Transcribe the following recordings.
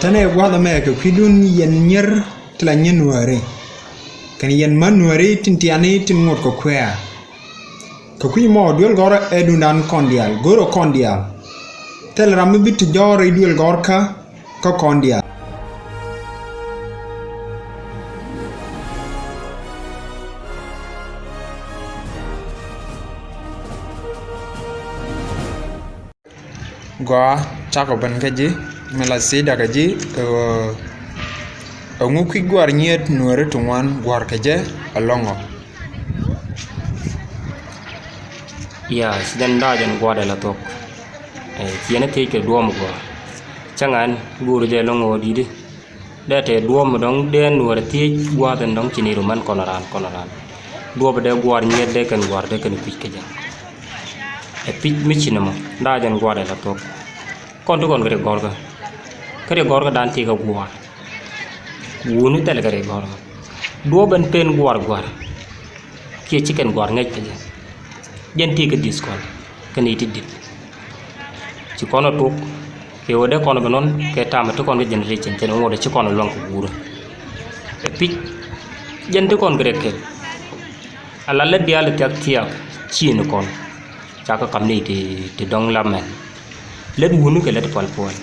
tane gwa da me ko kidun yen nyer tla nyenuare kan yen manuare tintiane tin ngot ko kwea ko kuy mo duel gora edundan kondial goro kondial tel ram bit jore duel gorka ko kondial gwa chako ban kaji mela sida kaji ngu ki gwar nyet nuare tungwan gwar kaje alongo ya sidan da jan gwada la tok tiene te ke duom gwa changan guru je longo didi da te duom dong den nuare ti gwa den dong chini ruman konoran duob de gwar nyet de kan gwar de kan pik kaje pik michinamo da jan gwada la tok kon to kon gre gorga kare gorga dan ti ga gwar wunu tel gare gorga duoben pen gwar ke chicken gwar ngai kaje jen ti ga diskon kan iti dit ci kono tok ke wode kono benon ke tama to kon jen recen ten ngode ci kono lonko gura e pik jen to kon gre ke ala le dial tak tiak ci no kon chaka kam ni ti dong la men le wunu ke le pal pol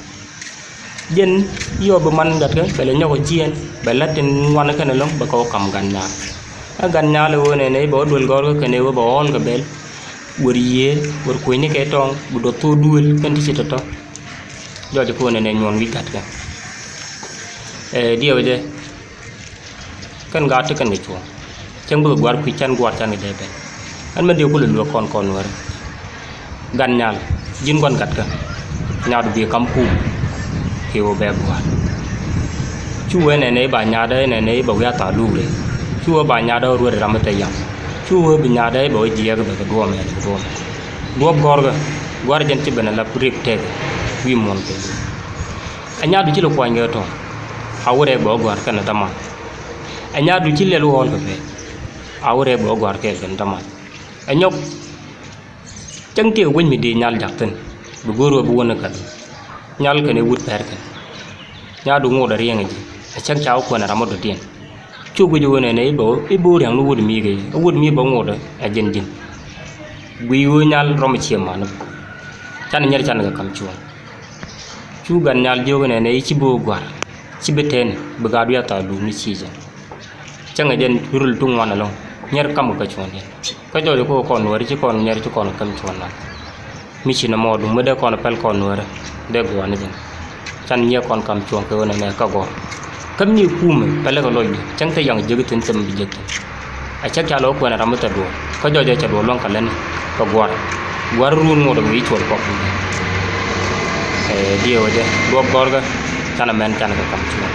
jen yo be man gat ke bele nyako jien bele tin ngwana ke long ba ko kam ganna le wone ne bo dul gor ke ne bo on ke bel wuriye wor ko ni ke tong bu do to duel kan ti to jojo ko ne nyon wi gat ke dio je kan ga te kan ni chuo chang bu gwar ku chan gwar chan de be an ma dio ko lu kon war gannal jin gon gat ka nyaadu bi kam ku ke wo be gwar chuwe ne ba nyaade ne ba ya ta lu le chuwe ba nyaado ru de ramate yam chuwe bi nyaade bo jiya ga be do me do gorga gwar jen ti bena la prip te wi mon te anyaadu ci lo ko ngato awre bo gwar kana tama anyaadu ci le lu won ko be awre bo gwar ke kan tama anyok chang ti won mi di nyal jakten bu goro bu wona kat nyal kene wut per kan nyaadu ngoda rienga ji chang chaw ko na ramado tien chugo jo ne ne bo ibu yang lu wud mi ge wud mi bo ngoda a jen wi wo nyal rom chi ma no chan nyer chan ga kam chuo chu gan nyal jo ne ne ci bo gwar ci beten bu ga du ya ta lu ni chi je chang jen rul tung wana long nyer kam ka chuo ne ka jo ko kon wori ci kon nyer ci kon kam chuo na mi ci na modu mu de kon pel kon wora de go na jen chan nye kon kam chuo ko ne ne ka go kam ni kume pele ko loy chang te yang jege ten tem bi jeke a chak cha lo ko na ramata do ko jo cha do lon kalen ko gwar run mo do wi chol ko dio de do gorga kana men kana ka kam chuo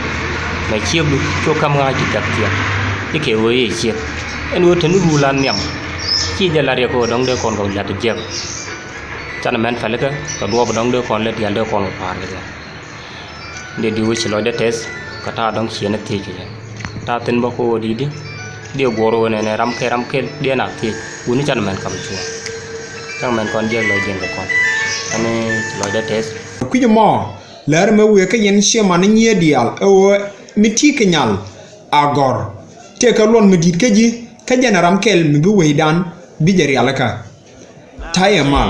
mai chieb du cho kam nga ji tak tia dike wo ye chieb en wo tenu rulan nyam chi de la re ko dong de kon ko la de jeb kana men fele ka ko do dong de kon le yal de kon par de de di wo chi lo de test kata dong chien ti ke ta tin ba ko di dio goro ne ram ke dia na ti uni chan men kam chuo chang men kon je lo jeng ko kon ani lo de test ku mo ler me we ka yen shema na nye dial mi ti ke nyal agor te ka lon mi dit ke ji ka jana ram kel mi bi we dan bi jeri alaka taye mal